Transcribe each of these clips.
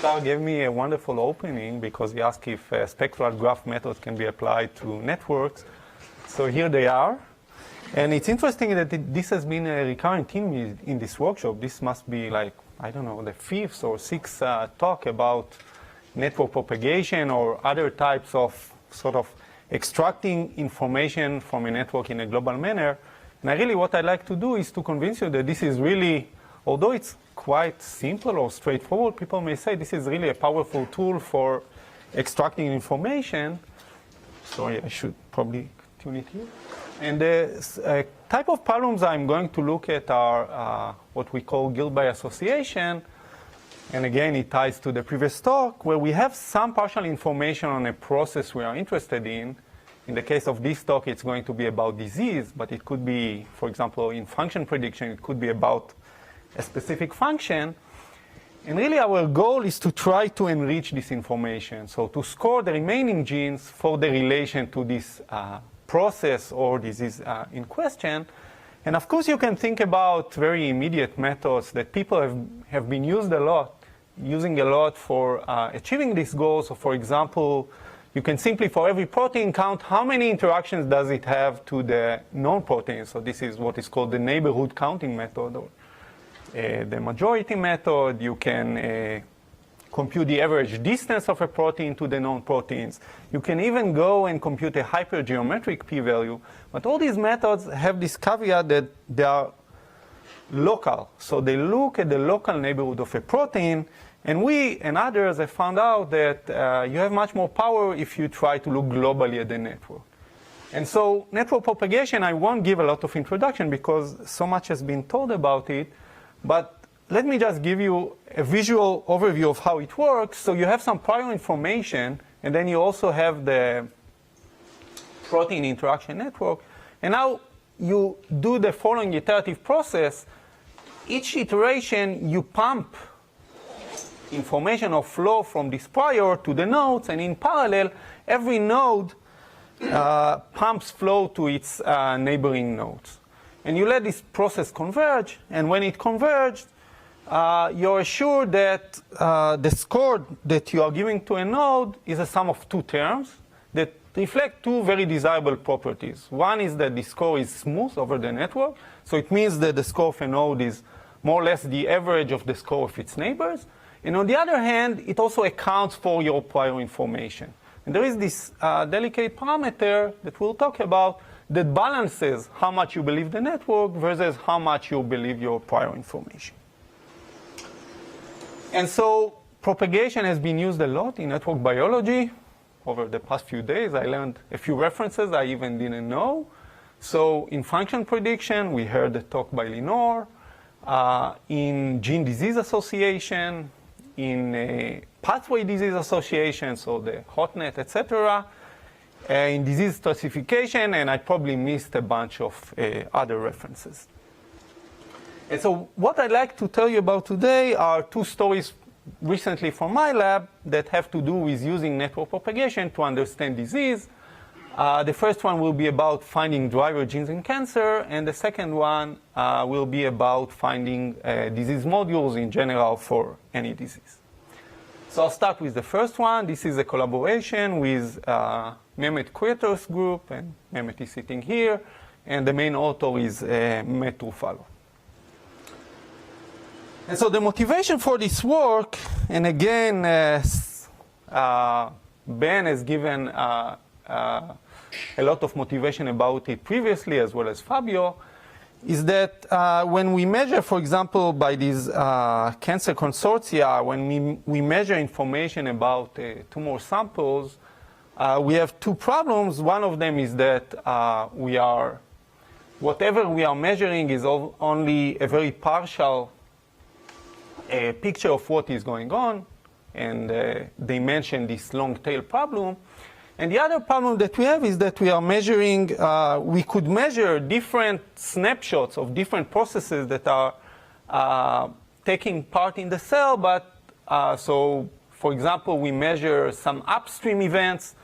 Shar gave me a wonderful opening because he asked if spectral graph methods can be applied to networks. So here they are. And it's interesting that this has been a recurring theme in this workshop. This must be like, I don't know, the 5th or 6th talk about network propagation or other types of sort of extracting information from a network in a global manner. And what I'd like to do is to convince you that this is really, although it's quite simple or straightforward, people may say this is really a powerful tool for extracting information. Sorry, I should probably tune it here. And the type of problems I'm going to look at are what we call guilt by association. And again, it ties to the previous talk, where we have some partial information on a process we are interested in. In the case of this talk, it's going to be about disease, but it could be, for example, in function prediction, it could be about a specific function. And really, our goal is to try to enrich this information. So to score the remaining genes for the relation to this process or disease in question. And of course, you can think about very immediate methods that people have been using a lot for achieving these goals. So for example, you can simply, for every protein, count how many interactions does it have to the known protein. So this is what is called the neighborhood counting method, or the majority method. You can compute the average distance of a protein to the known proteins. You can even go and compute a hypergeometric p-value. But all these methods have this caveat that they are local. So they look at the local neighborhood of a protein. And we and others have found out that you have much more power if you try to look globally at the network. And so network propagation, I won't give a lot of introduction because so much has been told about it. But let me just give you a visual overview of how it works. So you have some prior information, and then you also have the protein interaction network. And now you do the following iterative process. Each iteration, you pump information or flow from this prior to the nodes, and in parallel, every node pumps flow to its neighboring nodes. And you let this process converge, and when it converges, you're assured that the score that you are giving to a node is a sum of two terms that reflect two very desirable properties. One is that the score is smooth over the network, so it means that the score of a node is more or less the average of the score of its neighbors. And on the other hand, it also accounts for your prior information. And there is this delicate parameter that we'll talk about that balances how much you believe the network versus how much you believe your prior information. And so propagation has been used a lot in network biology. Over the past few days, I learned a few references I even didn't know. So in function prediction, we heard the talk by Lenore. In gene disease association, in pathway disease association, so the hotnet, etc. In disease stratification, and I probably missed a bunch of other references. And so what I'd like to tell you about today are two stories recently from my lab that have to do with using network propagation to understand disease. The first one will be about finding driver genes in cancer, and the second one will be about finding disease modules in general for any disease. So I'll start with the first one. This is a collaboration with Mehmet Kuyater's group, and Mehmet is sitting here, and the main author is Matt Ruffalo. And so the motivation for this work, and again, Ben has given a lot of motivation about it previously, as well as Fabio, is that when we measure, for example, by these cancer consortia, when we measure information about tumor samples, we have two problems. One of them is that whatever we are measuring is only a very partial picture of what is going on, and they mentioned this long tail problem. And the other problem that we have is that we are measuring, we could measure different snapshots of different processes that are taking part in the cell, but so for example, we measure some upstream events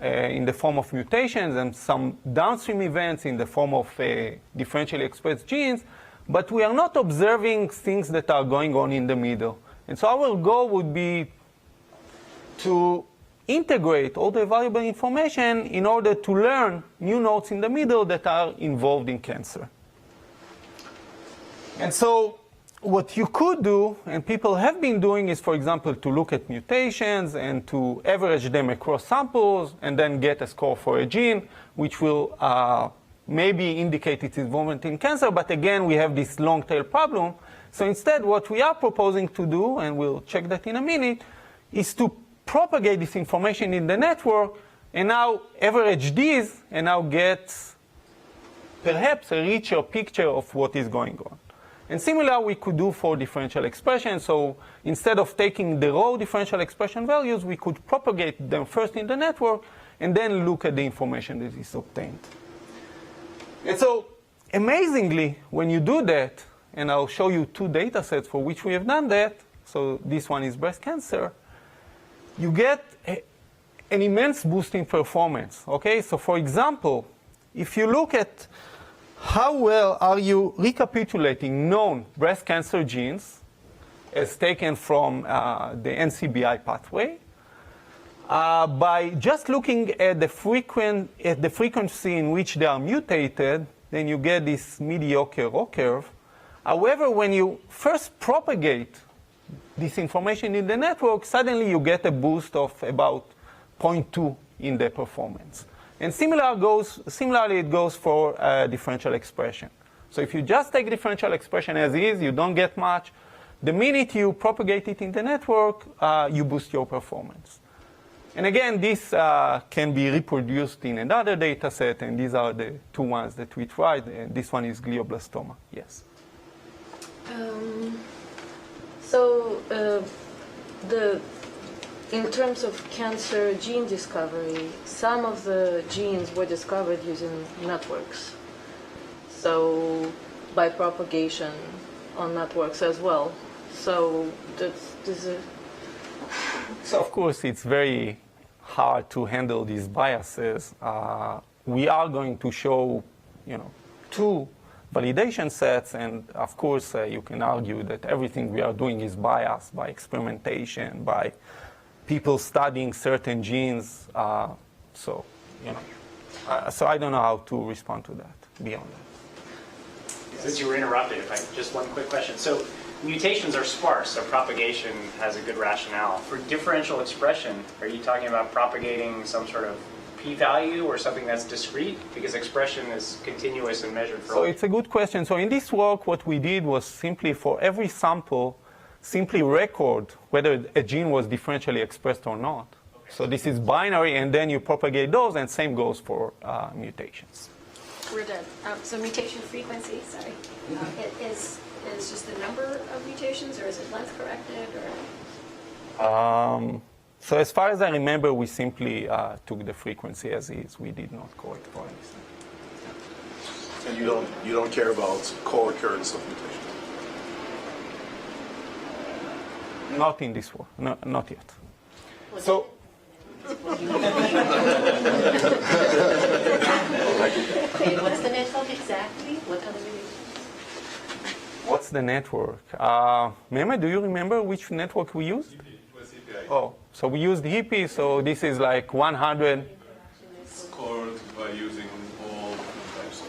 in the form of mutations and some downstream events in the form of differentially expressed genes, but we are not observing things that are going on in the middle. And so our goal would be to integrate all the valuable information in order to learn new nodes in the middle that are involved in cancer. And so what you could do, and people have been doing, is, for example, to look at mutations and to average them across samples and then get a score for a gene, which will maybe indicate its involvement in cancer. But again, we have this long tail problem. So instead, what we are proposing to do, and we'll check that in a minute, is to propagate this information in the network and now average these and now get perhaps a richer picture of what is going on. And similar we could do for differential expression. So instead of taking the raw differential expression values, we could propagate them first in the network and then look at the information that is obtained. And so amazingly, when you do that, and I'll show you two data sets for which we have done that, so this one is breast cancer, you get an immense boost in performance. Okay, so for example, if you look at how well are you recapitulating known breast cancer genes as taken from the NCBI pathway, by just looking at the frequency in which they are mutated, then you get this mediocre rho curve. However, when you first propagate this information in the network, suddenly you get a boost of about 0.2 in the performance. And similarly, it goes for differential expression. So if you just take differential expression as is, you don't get much. The minute you propagate it in the network, you boost your performance. And again, this can be reproduced in another data set, and these are the two ones that we tried. And this one is glioblastoma. Yes? In terms of cancer gene discovery, some of the genes were discovered using networks. So by propagation on networks as well. So So of course, it's very hard to handle these biases. We are going to show, two validation sets, and of course, you can argue that everything we are doing is biased by experimentation, by people studying certain genes. So I don't know how to respond to that beyond that. Since you were interrupted, just one quick question. So mutations are sparse, so propagation has a good rationale. For differential expression, are you talking about propagating some sort of p-value or something that's discrete? Because expression is continuous and measured for. So it's a good question. So in this work, what we did was simply for every sample, simply record whether a gene was differentially expressed or not. Okay. So this is binary, and then you propagate those, and same goes for mutations. We're done. So mutation frequency, sorry, is just the number of mutations, or is it length corrected, or? So as far as I remember, we simply took the frequency as is. We did not correct for anything. And you don't care about co-occurrence of mutations? Not in this work. No, not yet. So. Okay, what's the network exactly? What are the What's the network? Mehmet, do you remember which network we used? It was CPI. Oh, so we used HIPI, so this is like 100. Scored by using all different types of.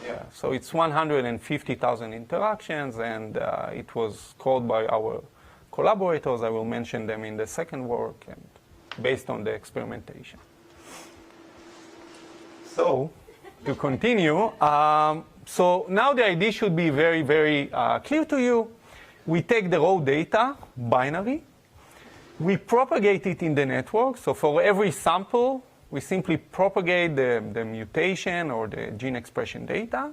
Yeah, so it's 150,000 interactions, and it was called by our collaborators. I will mention them in the second work, and based on the experimentation. So, to continue, so now the idea should be very, very clear to you. We take the raw data, binary. We propagate it in the network. So for every sample, we simply propagate the mutation or the gene expression data.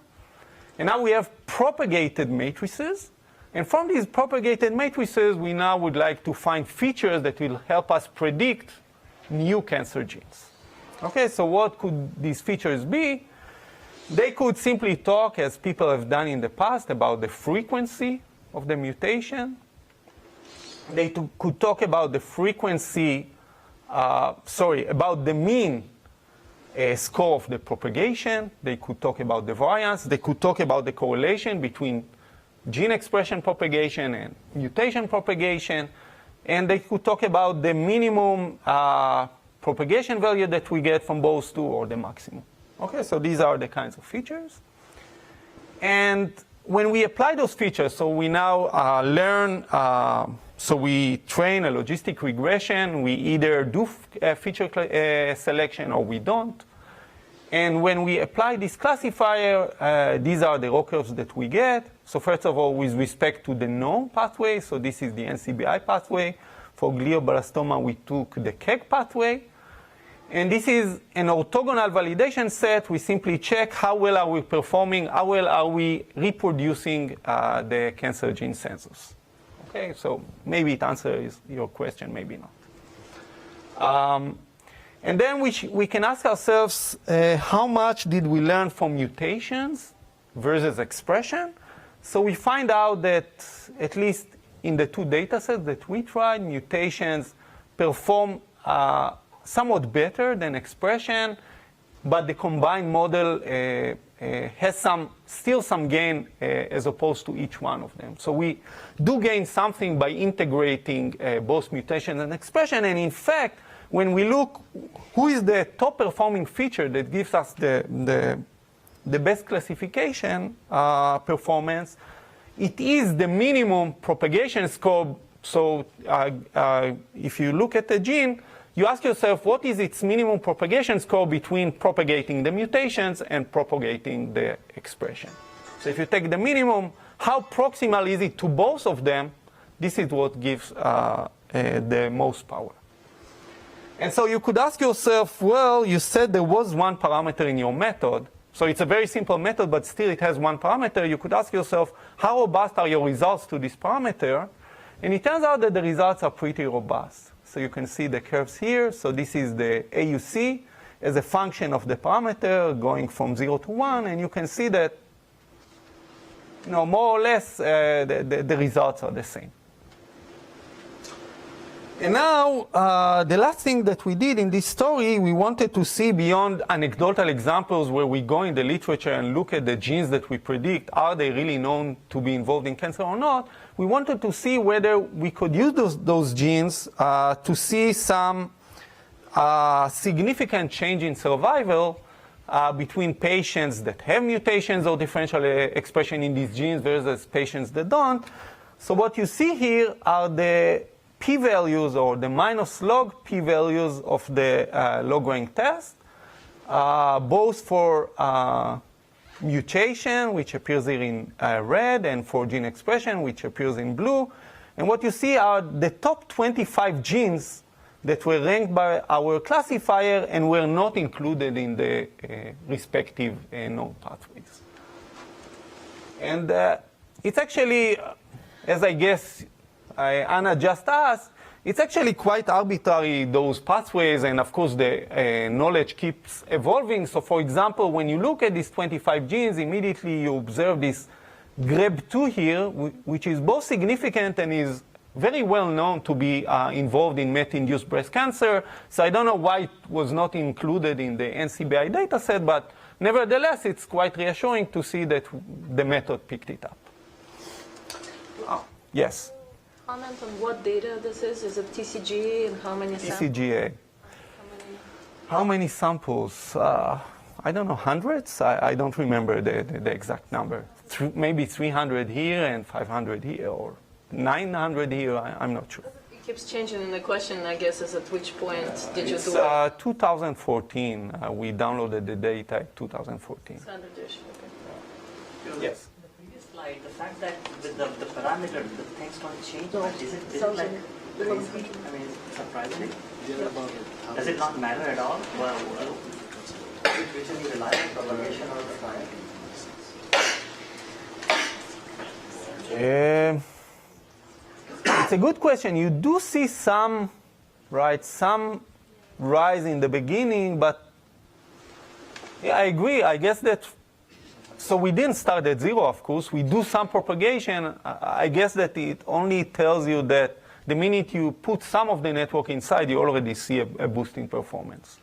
And now we have propagated matrices. And from these propagated matrices, we now would like to find features that will help us predict new cancer genes. Okay, so what could these features be? They could simply talk, as people have done in the past, about the frequency of the mutation. They could talk about the frequency, about the mean score of the propagation. They could talk about the variance. They could talk about the correlation between gene expression propagation and mutation propagation. And they could talk about the minimum propagation value that we get from those two, or the maximum. Okay, so these are the kinds of features. And when we apply those features, so we now learn, so we train a logistic regression. We either do feature selection or we don't. And when we apply this classifier, these are the raw curves that we get. So first of all, with respect to the known pathway, so this is the NCBI pathway. For glioblastoma, we took the KEGG pathway. And this is an orthogonal validation set. We simply check how well are we performing, how well are we reproducing the cancer gene census. Okay, so maybe it answers your question, maybe not. And then we can ask ourselves, how much did we learn from mutations versus expression? So we find out that, at least in the two data sets that we tried, mutations perform somewhat better than expression, but the combined model has still some gain as opposed to each one of them. So we do gain something by integrating both mutation and expression. And in fact, when we look who is the top performing feature that gives us the best classification performance, it is the minimum propagation score. So if you look at the gene, you ask yourself, what is its minimum propagation score between propagating the mutations and propagating the expression? So if you take the minimum, how proximal is it to both of them? This is what gives the most power. And so you could ask yourself, well, you said there was one parameter in your method. So it's a very simple method, but still it has one parameter. You could ask yourself, how robust are your results to this parameter? And it turns out that the results are pretty robust. So you can see the curves here. So this is the AUC as a function of the parameter going from 0 to 1. And you can see that, more or less, the results are the same. And now, the last thing that we did in this story, we wanted to see beyond anecdotal examples where we go in the literature and look at the genes that we predict, are they really known to be involved in cancer or not? We wanted to see whether we could use those genes to see some significant change in survival between patients that have mutations or differential expression in these genes versus patients that don't. So what you see here are the p-values or the minus log p-values of the log-rank test, both for mutation, which appears here in red, and for gene expression, which appears in blue. And what you see are the top 25 genes that were ranked by our classifier and were not included in the respective known pathways. And it's actually, as I guess Anna just asked, it's actually quite arbitrary, those pathways, and of course the knowledge keeps evolving. So for example, when you look at these 25 genes, immediately you observe this GREB2 here, which is both significant and is very well known to be involved in MET-induced breast cancer. So I don't know why it was not included in the NCBI dataset, but nevertheless, it's quite reassuring to see that the method picked it up. Yes? Comment on what data this is? Is it TCGA and how many samples? TCGA. How many samples? I don't know, hundreds? I don't remember the exact number. Maybe 300 here and 500 here, or 900 here, I'm not sure. It keeps changing, and the question, I guess, is at which point did you do it? 2014. We downloaded the data in 2014. Standard-ish, okay. Yes. The fact that with the parameter, the things don't change, but is it like crazy? I mean, surprising. Does it not matter at all? Well, which is reliable propagation or the it's a good question. You do see some rise in the beginning, but yeah, I agree. I guess that. So we didn't start at 0, of course. We do some propagation. I guess that it only tells you that the minute you put some of the network inside, you already see a boost in performance.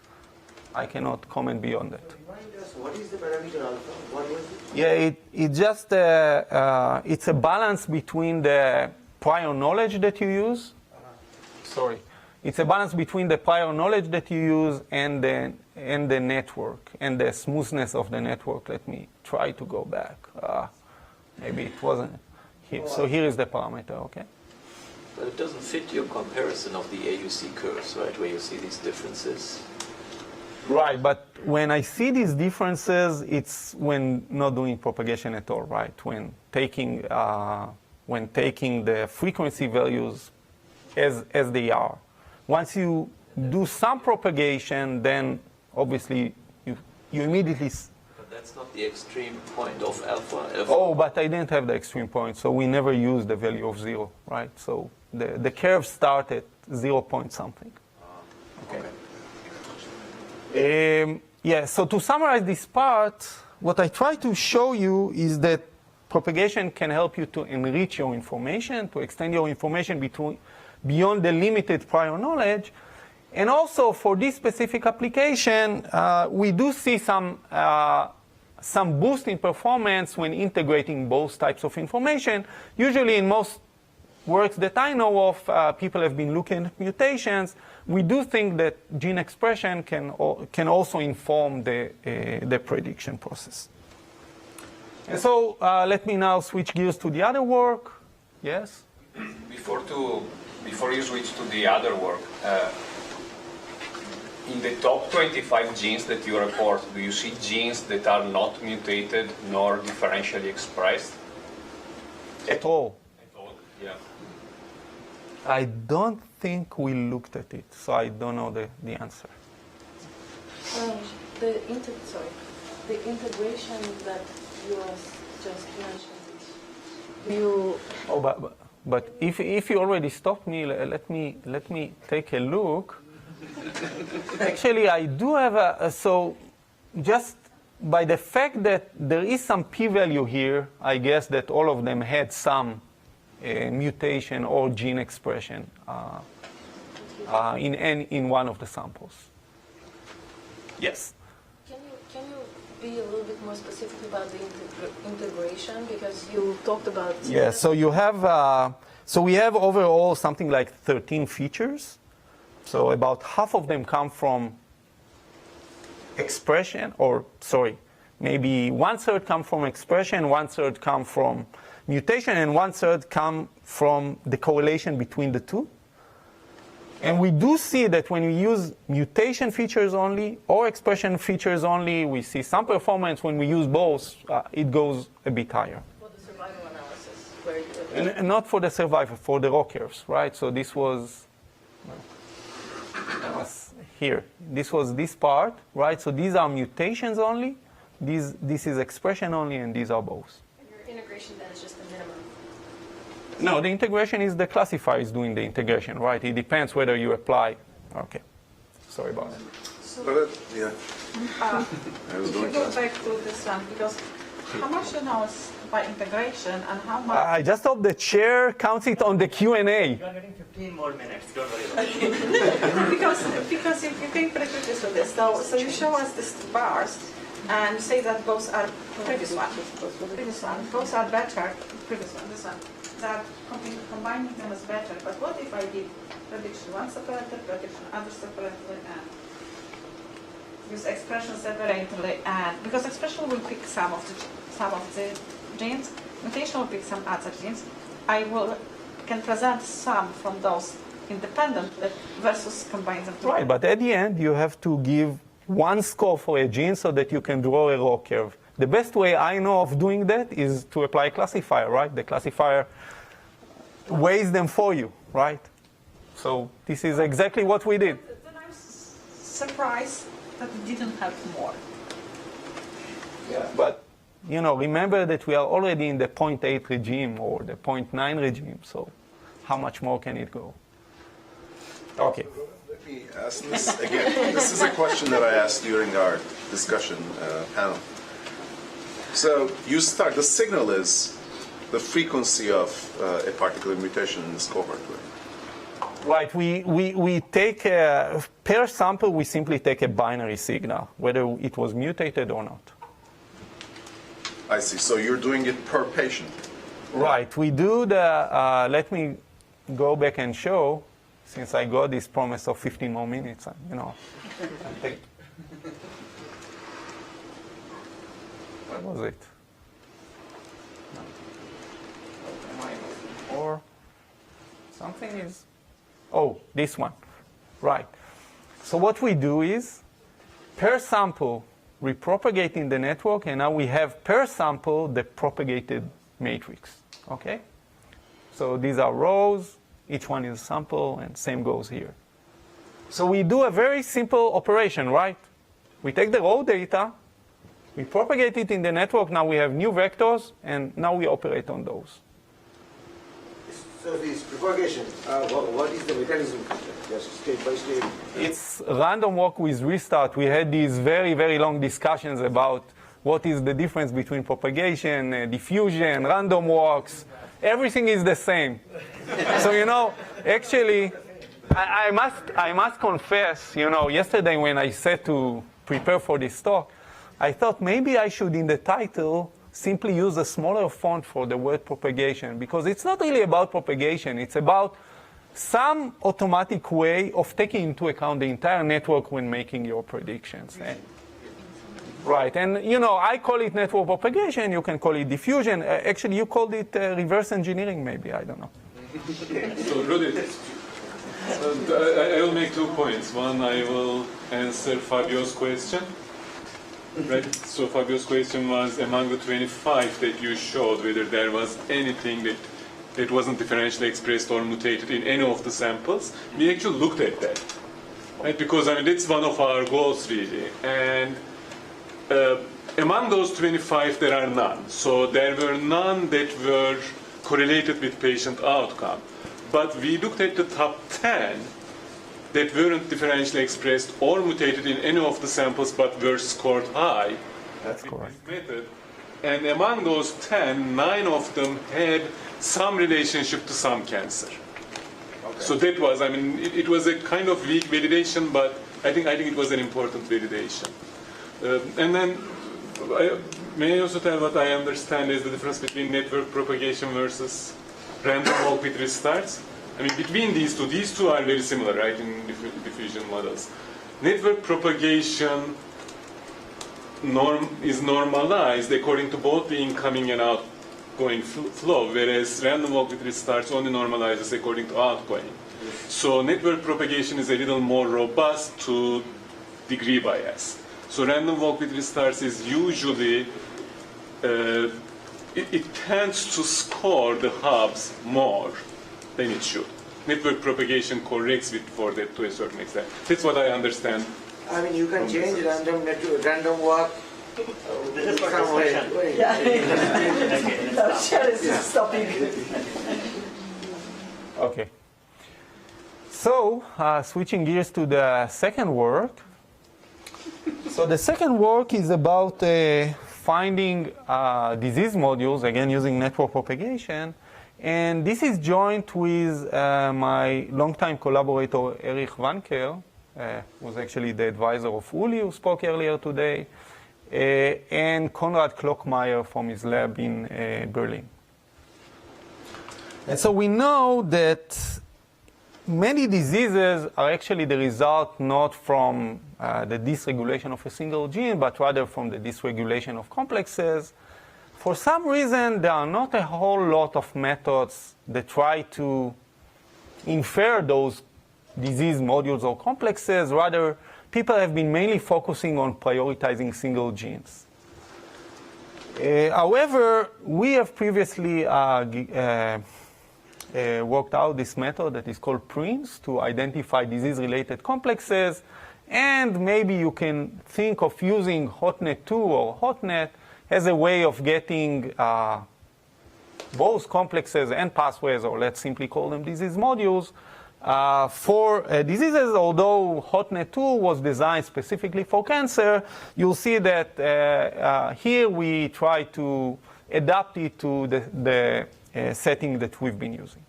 I cannot comment beyond that. What is the parameter alpha? What was it? Yeah, it just it's a balance between the prior knowledge that you use sorry. It's a balance between the prior knowledge that you use and the network and the smoothness of the network. Let me try to go back. Maybe it wasn't here. So here is the parameter, okay? But it doesn't fit your comparison of the AUC curves, right, where you see these differences. Right, but when I see these differences, it's when not doing propagation at all, right? When taking the frequency values as they are. Once you do some propagation, then obviously you immediately. But that's not the extreme point of alpha. Oh, but I didn't have the extreme point, so we never used the value of 0, right? So the curve start at 0 point something. Okay. Yeah, so to summarize this part, what I try to show you is that propagation can help you to enrich your information, to extend your information beyond the limited prior knowledge. And also for this specific application, we do see some boost in performance when integrating both types of information. Usually in most works that I know of, people have been looking at mutations. We do think that gene expression can also inform the prediction process. And so let me now switch gears to the other work. Yes? Before you switch to the other work, in the top 25 genes that you report, do you see genes that are not mutated nor differentially expressed? At all. At all, yeah. I don't think we looked at it, so I don't know the answer. The integration that you just mentioned. Oh, but if you already stopped me, let me take a look. Actually, I do have so just by the fact that there is some p-value here, I guess that all of them had some mutation or gene expression in one of the samples. Yes. Can you be a little bit more specific about the integration, because you talked about? Yeah. So you have we have overall something like 13 features. So about half of them come from expression, or sorry, maybe 1/3 come from expression, 1/3 come from mutation, and 1/3 come from the correlation between the two. And we do see that when we use mutation features only or expression features only, we see some performance. When we use both, it goes a bit higher. For the survival analysis, where and not for the survival, for the raw curves, right? So this was here. This was this part, right? So these are mutations only. This is expression only, and these are both. And your integration then is just the minimum. No, the integration is the classifier is doing the integration, right? It depends whether you apply. Okay, sorry about that. Yeah. I was If doing you go that. back to this one, because how much you know is by integration and how much? I just hope the chair counts it on the Q&A. You are getting 15 more minutes, don't worry about it. because if you can prejudice to this, so you show us these bars and say that both are previous one, both are better, previous one, this one, that combining them is better. But what if I did prediction one separately, prediction other separately, and use expression separately, and because expression will pick some of the genes, mutation will pick some other genes. Can present some from those independently versus combine them together. Right, but at the end, you have to give one score for a gene so that you can draw a raw curve. The best way I know of doing that is to apply a classifier, right? The classifier weighs them for you, right? So this is exactly what we did. Then I'm surprised that it didn't have more. Yeah. But, you know, remember that we are already in the 0.8 regime or the 0.9 regime, so how much more can it go? Okay. Let me ask this again. This is a question that I asked during our discussion panel. So you start, the signal is the frequency of a particular mutation in this cohort. Right, we take, per sample, we simply take a binary signal, whether it was mutated or not. I see, so you're doing it per patient. Right, we do let me go back and show. since I got this promise of 15 more minutes, you know. What was it? Or something is, oh, this one, right. So what we do is, per sample, we propagate in the network, and now we have per sample the propagated matrix, okay? So these are rows, each one is a sample, and same goes here. So we do a very simple operation, right? We take the raw data, we propagate it in the network, now we have new vectors, and now we operate on those. So this propagation, what is the mechanism? Just state by state? It's random walk with restart. We had these very, very long discussions about what is the difference between propagation, diffusion, random walks. Everything is the same. So, you know, actually, I must confess, you know, yesterday when I set to prepare for this talk, I thought maybe I should, in the title, simply use a smaller font for the word propagation, because it's not really about propagation. It's about some automatic way of taking into account the entire network when making your predictions. Right, and you know, I call it network propagation, you can call it diffusion. Actually, you called it reverse engineering, maybe, I don't know. So, Rudy, I will make 2 points. One, I will answer Fabio's question. Right. So Fabio's question was, among the 25 that you showed, whether there was anything that wasn't differentially expressed or mutated in any of the samples. We actually looked at that, right? Because I mean that's one of our goals really. And among those 25, there are none. So there were none that were correlated with patient outcome. But we looked at the top 10 that weren't differentially expressed or mutated in any of the samples but were scored high. That's correct. Method. And among those 10, 9 of them had some relationship to some cancer. Okay. So that was, I mean, it was a kind of weak validation, but I think it was an important validation. And then, may I also tell what I understand is the difference between network propagation versus random walk with restarts? I mean, between these two are very similar, right, in diffusion models. Network propagation is normalized according to both the incoming and outgoing flow, whereas random walk with restarts only normalizes according to outgoing. So network propagation is a little more robust to degree bias. So random walk with restarts is usually, it tends to score the hubs more than it should. Network propagation corrects it for that to a certain extent. That's what I understand. I mean, you can change random walk. This is for discussion. No, Sharan is stopping. Okay. So, switching gears to the second work. So the second work is about finding disease modules, again using network propagation. And this is joint with my longtime collaborator, Erich Wanker, who's actually the advisor of Uli, who spoke earlier today, and Konrad Klockmeyer from his lab in Berlin. And so we know that many diseases are actually the result not from the dysregulation of a single gene, but rather from the dysregulation of complexes. For some reason, there are not a whole lot of methods that try to infer those disease modules or complexes. Rather, people have been mainly focusing on prioritizing single genes. However, we have previously worked out this method that is called PRINCE to identify disease-related complexes. And maybe you can think of using HotNet2 or HotNet as a way of getting both complexes and pathways, or let's simply call them disease modules, for diseases. Although HotNet2 was designed specifically for cancer, you'll see that here we try to adapt it to the setting that we've been using.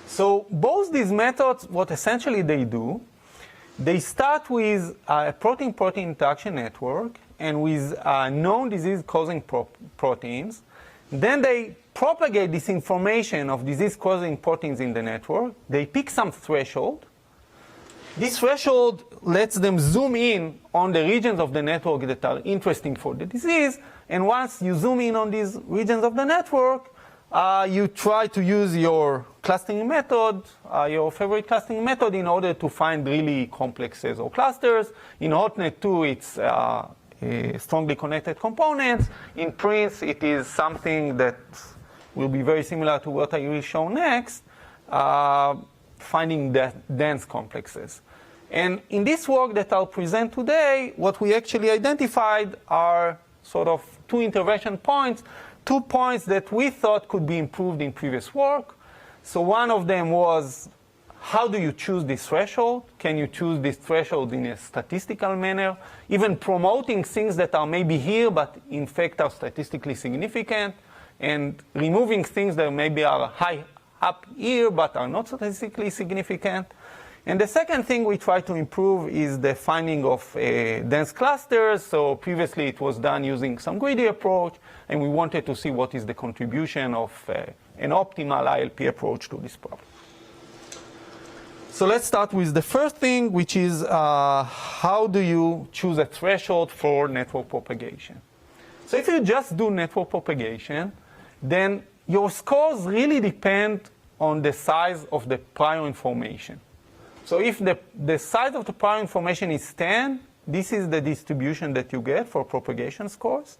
So both these methods, what essentially they do, they start with a protein-protein interaction network and with known disease-causing proteins. Then they propagate this information of disease-causing proteins in the network. They pick some threshold. This threshold lets them zoom in on the regions of the network that are interesting for the disease. And once you zoom in on these regions of the network, you try to use your clustering method, your favorite clustering method, in order to find really complexes or clusters. In HotNet 2, it's strongly connected components. In Prince, it is something that will be very similar to what I will show next, finding dense complexes. And in this work that I'll present today, what we actually identified are sort of two intervention points, 2 points that we thought could be improved in previous work. So one of them was, how do you choose this threshold? Can you choose this threshold in a statistical manner? Even promoting things that are maybe here, but in fact are statistically significant, and removing things that maybe are high up here, but are not statistically significant. And the second thing we try to improve is the finding of dense clusters. So previously it was done using some greedy approach, and we wanted to see what is the contribution of an optimal ILP approach to this problem. So let's start with the first thing, which is how do you choose a threshold for network propagation? So if you just do network propagation, then your scores really depend on the size of the prior information. So if the size of the prior information is 10, this is the distribution that you get for propagation scores.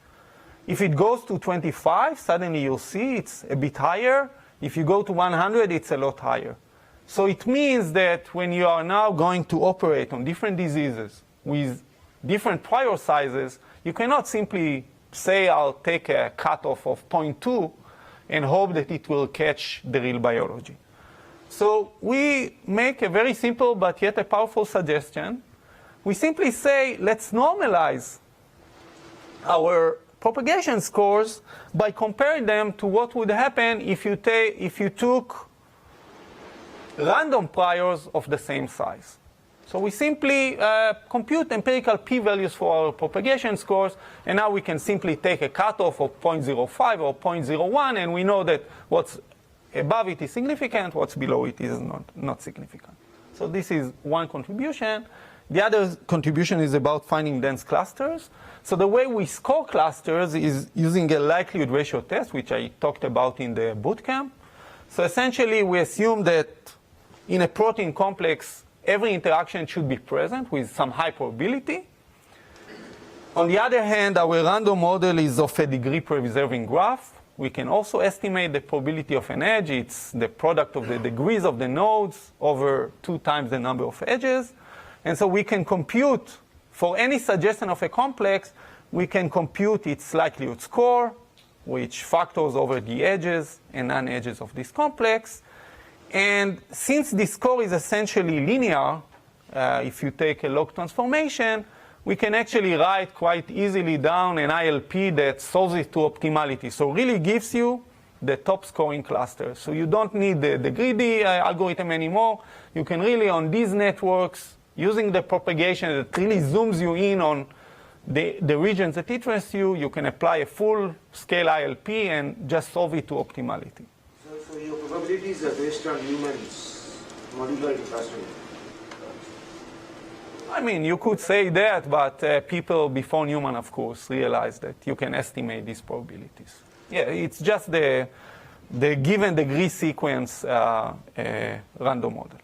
If it goes to 25, suddenly you'll see it's a bit higher. If you go to 100, it's a lot higher. So it means that when you are now going to operate on different diseases with different prior sizes, you cannot simply say I'll take a cutoff of 0.2 and hope that it will catch the real biology. So we make a very simple but yet a powerful suggestion. We simply say, let's normalize our propagation scores by comparing them to what would happen if you took random priors of the same size. So we simply compute empirical p-values for our propagation scores, and now we can simply take a cutoff of 0.05 or 0.01, and we know that what's above it is significant, what's below it is not significant. So this is one contribution. The other contribution is about finding dense clusters. So the way we score clusters is using a likelihood ratio test, which I talked about in the bootcamp. So essentially, we assume that in a protein complex, every interaction should be present with some high probability. On the other hand, our random model is of a degree preserving graph. We can also estimate the probability of an edge. It's the product of the degrees of the nodes over 2 times the number of edges. And so we can compute, for any suggestion of a complex, we can compute its likelihood score, which factors over the edges and non-edges of this complex. And since this score is essentially linear, if you take a log transformation, we can actually write quite easily down an ILP that solves it to optimality. So really gives you the top scoring cluster. So you don't need the greedy algorithm anymore. You can really, on these networks, using the propagation that really zooms you in on the regions that interest you, you can apply a full-scale ILP and just solve it to optimality. So your probabilities are based on Newman's modularity clustering. I mean, you could say that, but people before Newman, of course, realized that you can estimate these probabilities. Yeah, it's just the given degree sequence random model.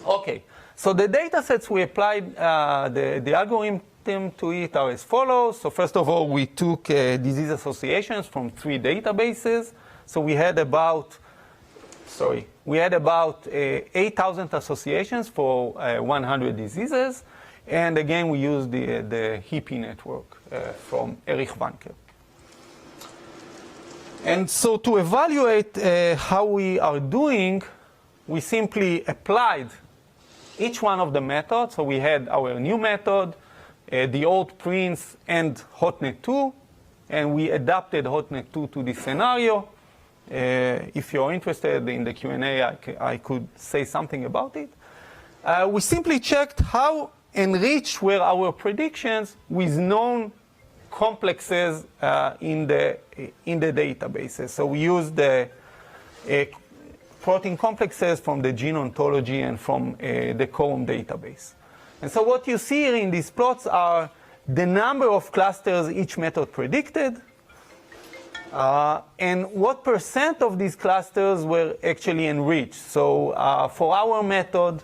Okay, so the data sets we applied the algorithm to it are as follows. So first of all, we took disease associations from 3 databases. So we had about 8,000 associations for 100 diseases. And again, we used the HIPI network from Erich Wanker. And so to evaluate how we are doing, we simply applied each one of the methods. So we had our new method, the old Prince, and HotNet 2. And we adapted HotNet 2 to this scenario. If you're interested in the Q&A, I could say something about it. We simply checked how enriched were our predictions with known complexes in the databases. So we use the protein complexes from the gene ontology and from the Quorum database. And so what you see here in these plots are the number of clusters each method predicted, and what percent of these clusters were actually enriched. So for our method,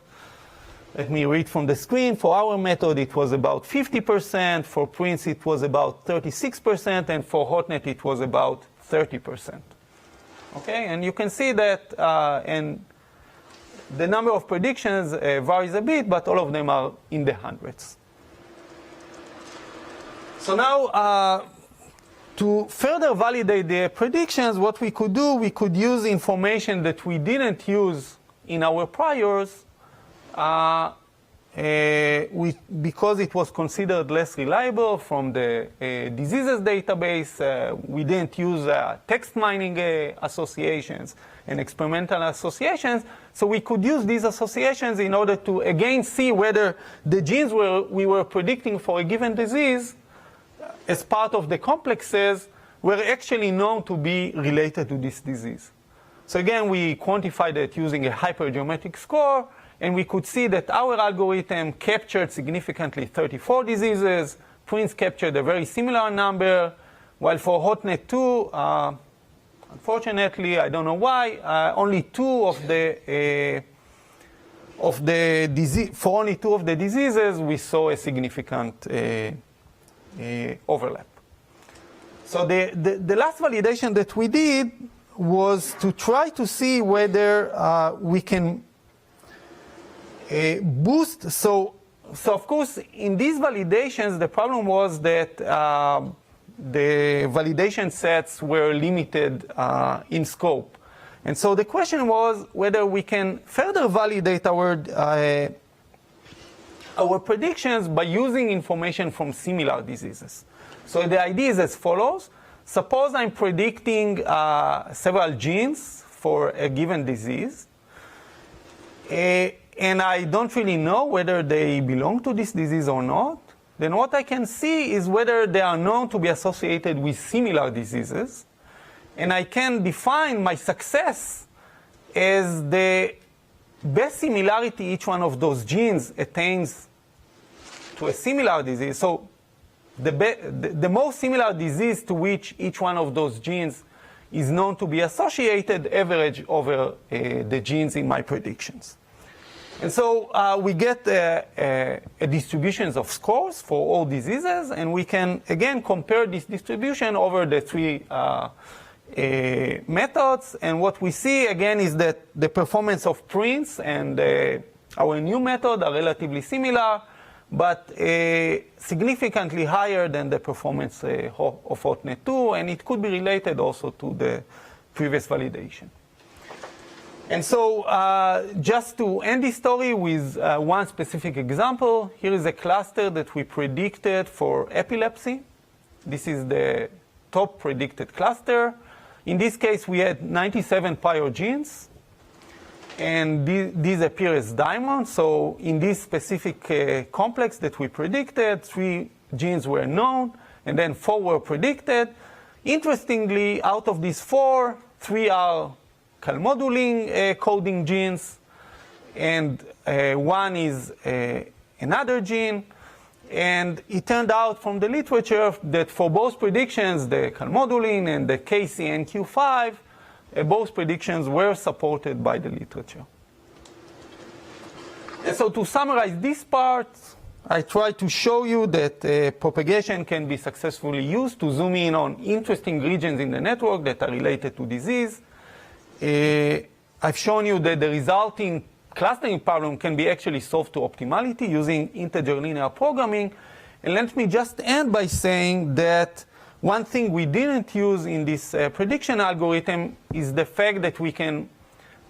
let me read from the screen. For our method, it was about 50%. For Prince, it was about 36%. And for Hotnet, it was about 30%. Okay, and you can see that, and the number of predictions varies a bit, but all of them are in the hundreds. So now, to further validate the predictions, what we could do, we could use information that we didn't use in our priors, because it was considered less reliable from the diseases database. We didn't use text mining associations and experimental associations, so we could use these associations in order to again see whether the genes we were predicting for a given disease as part of the complexes were actually known to be related to this disease. So again, we quantified it using a hypergeometric score, and we could see that our algorithm captured significantly 34 diseases. Prince captured a very similar number, while for Hotnet 2, unfortunately, I don't know why, only two of the diseases we saw a significant overlap. So the last validation that we did was to try to see whether we can boost. So of course, in these validations, the problem was that the validation sets were limited in scope. And so the question was whether we can further validate our predictions by using information from similar diseases. So the idea is as follows. Suppose I'm predicting several genes for a given disease, and I don't really know whether they belong to this disease or not. Then what I can see is whether they are known to be associated with similar diseases, and I can define my success as the best similarity each one of those genes attains to a similar disease. So the most similar disease to which each one of those genes is known to be associated average over the genes in my predictions. And so we get a distributions of scores for all diseases, and we can again compare this distribution over the three methods. And what we see again is that the performance of Prince and our new method are relatively similar, but significantly higher than the performance of Hotnet 2, and it could be related also to the previous validation. And so just to end this story with one specific example, here is a cluster that we predicted for epilepsy. This is the top predicted cluster. In this case, we had 97 prior genes, and these appear as diamonds. So in this specific complex that we predicted, 3 genes were known, and then 4 were predicted. Interestingly, out of these 4, 3 are calmodulin coding genes, and 1 is another gene. And it turned out from the literature that for both predictions, the calmodulin and the KCNQ5, both predictions were supported by the literature. And so to summarize this part, I try to show you that propagation can be successfully used to zoom in on interesting regions in the network that are related to disease. I've shown you that the resulting clustering problem can be actually solved to optimality using integer linear programming. And let me just end by saying that one thing we didn't use in this prediction algorithm is the fact that we can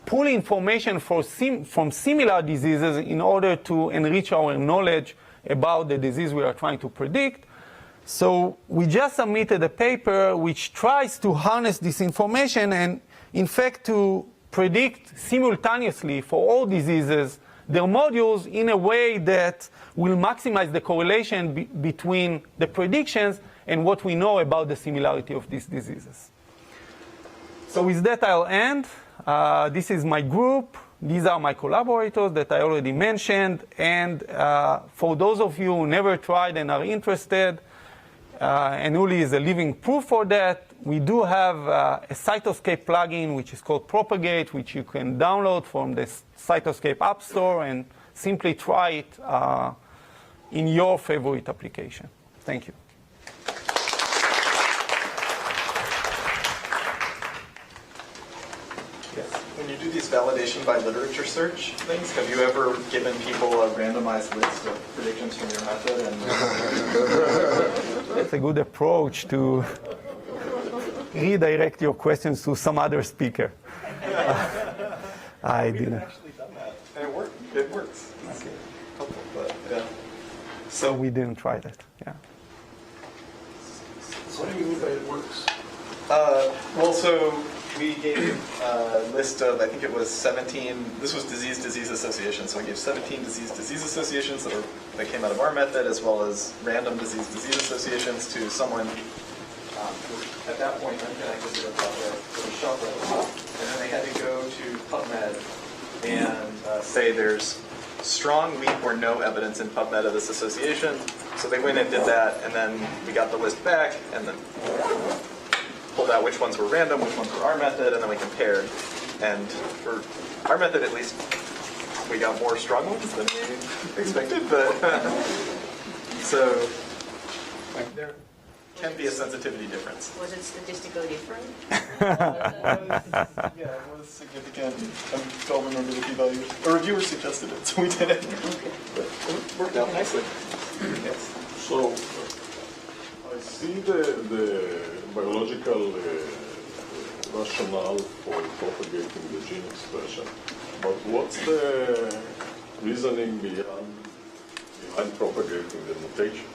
pull information from similar diseases in order to enrich our knowledge about the disease we are trying to predict. So we just submitted a paper which tries to harness this information and, in fact, to predict simultaneously for all diseases their modules in a way that will maximize the correlation between the predictions and what we know about the similarity of these diseases. So with that, I'll end. This is my group. These are my collaborators that I already mentioned. And for those of you who never tried and are interested, and Uli is a living proof for that, we do have a Cytoscape plugin, which is called Propagate, which you can download from the Cytoscape App Store and simply try it in your favorite application. Thank you. When you do these validation by literature search things, have you ever given people a randomized list of predictions from your method? And That's a good approach to redirect your questions to some other speaker. I didn't. Actually done that, and it worked. It works. It's helpful, but yeah. So we didn't try that. Yeah. So what do you mean by it works? Well, so we gave a list of, I think it was 17, this was disease associations, so I gave 17 disease associations that came out of our method, as well as random disease associations to someone who, at that point, unconnected to the project, with a shelter at the top. And then they had to go to PubMed and say there's strong, weak, or no evidence in PubMed of this association. So they went and did that, and then we got the list back, and then pulled out which ones were random, which ones were our method, and then we compared. And for our method, at least, we got more strong ones than we expected. But so there can be a sensitivity difference. Was it statistically different? Yeah, it was significant. I don't remember the p-value. A reviewer suggested it, so we did it. But it worked out nicely. Yes. So I see the biological rationale for propagating the gene expression, but what's the reasoning behind propagating the mutation?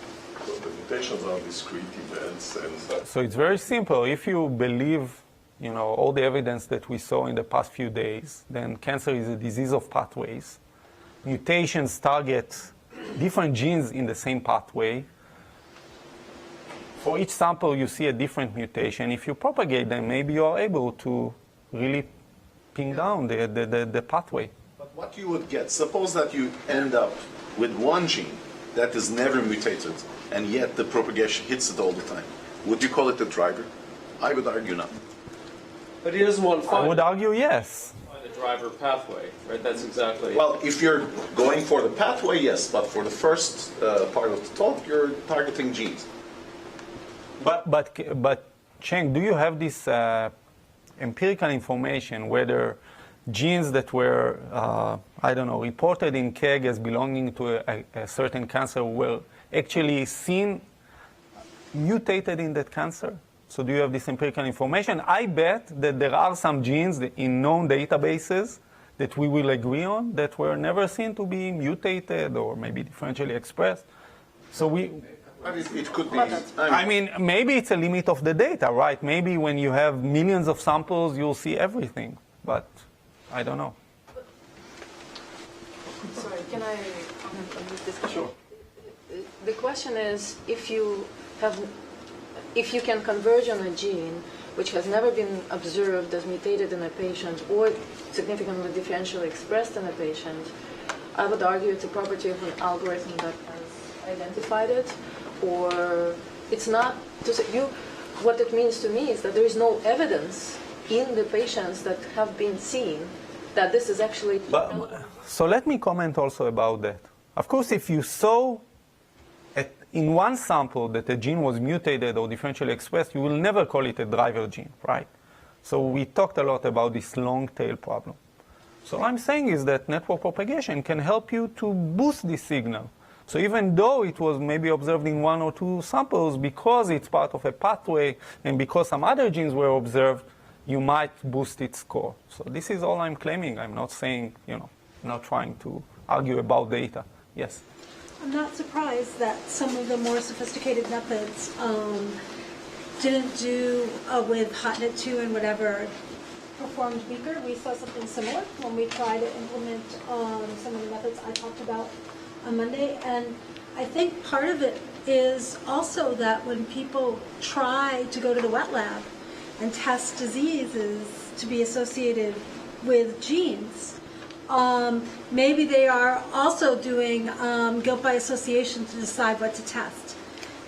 So the mutations are discrete events, and so it's very simple. If you believe, all the evidence that we saw in the past few days, then cancer is a disease of pathways. Mutations target different genes in the same pathway. For each sample, you see a different mutation. If you propagate them, maybe you are able to really pin down the pathway. But what you would get, suppose that you end up with one gene that is never mutated, and yet the propagation hits it all the time. Would you call it a driver? I would argue not. But he doesn't want to find I would argue yes. the driver pathway, right? That's exactly. Well, if you're going for the pathway, yes, but for the first part of the talk, you're targeting genes. But Cheng, do you have this empirical information whether genes that were, reported in KEGG as belonging to a certain cancer were actually seen mutated in that cancer? So do you have this empirical information? I bet that there are some genes in known databases that we will agree on that were never seen to be mutated or maybe differentially expressed. So it could be. Maybe it's a limit of the data, right? Maybe when you have millions of samples, you'll see everything. But I don't know. Sorry, can I comment on this discussion? Sure. The question is, if you can converge on a gene which has never been observed as mutated in a patient or significantly differentially expressed in a patient, I would argue it's a property of an algorithm that has identified it, or it's not. What it means to me is that there is no evidence in the patients that have been seen that this is actually. So let me comment also about that. Of course, if you saw in one sample that a gene was mutated or differentially expressed, you will never call it a driver gene, right? So we talked a lot about this long tail problem. So what I'm saying is that network propagation can help you to boost this signal. So even though it was maybe observed in one or two samples, because it's part of a pathway and because some other genes were observed, you might boost its score. So this is all I'm claiming. I'm not saying, not trying to argue about data. Yes? I'm not surprised that some of the more sophisticated methods didn't do with HotNet2 and whatever performed weaker. We saw something similar when we tried to implement some of the methods I talked about on Monday. And I think part of it is also that when people try to go to the wet lab and test diseases to be associated with genes, maybe they are also doing guilt by association to decide what to test.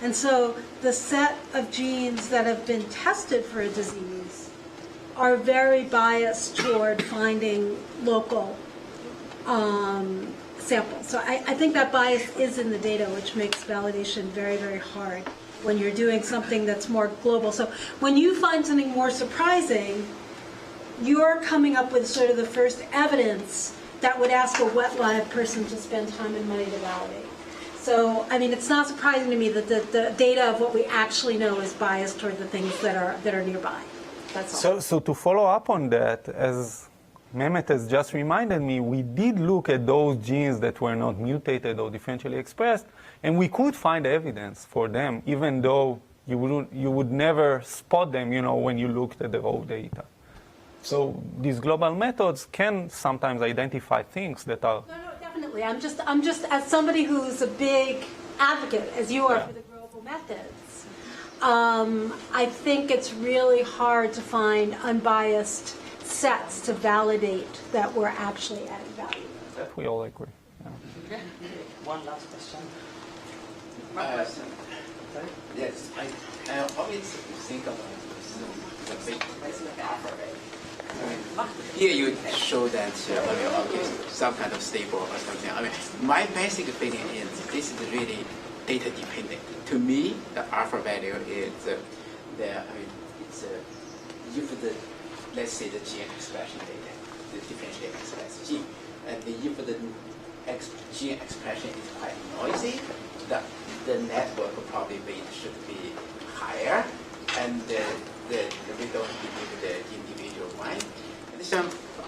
And so the set of genes that have been tested for a disease are very biased toward finding local samples. So I think that bias is in the data, which makes validation very, very hard when you're doing something that's more global. So when you find something more surprising, you're coming up with sort of the first evidence that would ask a wet lab person to spend time and money to validate. So, I mean, it's not surprising to me that the data of what we actually know is biased toward the things that are nearby. That's all. So to follow up on that, as Mehmet has just reminded me, we did look at those genes that were not mutated or differentially expressed, and we could find evidence for them, even though you would never spot them, when you looked at the raw data. So these global methods can sometimes identify things that are... No, definitely. I'm just as somebody who's a big advocate, as you are, for the global methods, I think it's really hard to find unbiased sets to validate that we're actually adding value. That we all agree. Okay. One last question. Yes, I always think about the big alphabet. Here you show that some kind of stable or something. I mean, my basic feeling is this is really data dependent. To me, the alpha value is it's if the, let's say, the gene expression data, the differentially expressed gene, and if the gene expression is quite noisy, the network probably weight should be higher, and we don't believe the individual one. And so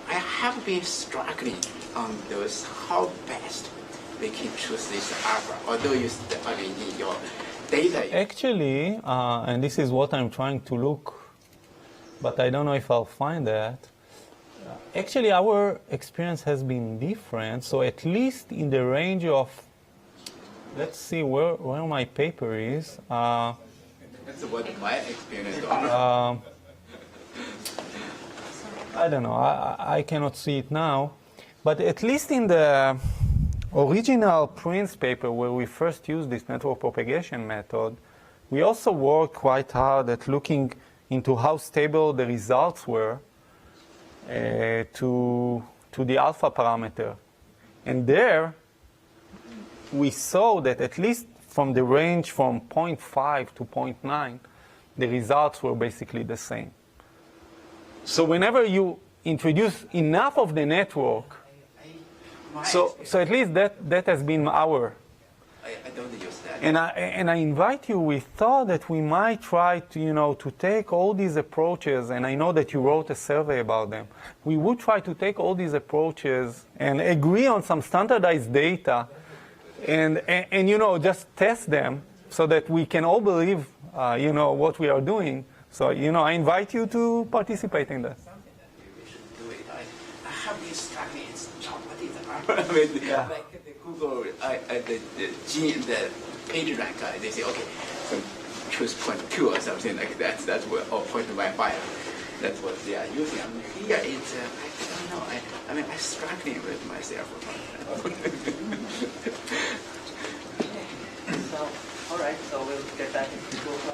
I have been struggling on those how best we can choose this alpha, although in your data. Actually, and this is what I'm trying to look, but I don't know if I'll find that. Actually, our experience has been different, so at least in the range of, let's see where my paper is. That's what my experience is. I don't know, I cannot see it now, but at least in the original Prince paper where we first used this network propagation method, we also worked quite hard at looking into how stable the results were to the alpha parameter. And there, we saw that at least from the range from 0.5 to 0.9, the results were basically the same. So whenever you introduce enough of the network, so at least that has been our. I don't use that. And I invite you. We thought that we might try to to take all these approaches, and I know that you wrote a survey about them. We would try to take all these approaches and agree on some standardized data, and just test them so that we can all believe what we are doing. So I invite you to participate in that. I have been struggling. What is the alpha? Like the Google, the gene, the page rank, they say, okay, so choose 0.2 or something like that. That's what, or 0.15. That's what they are using. I mean, here it's, I don't know. I'm struggling with myself. So, all right. So we'll get back into Google.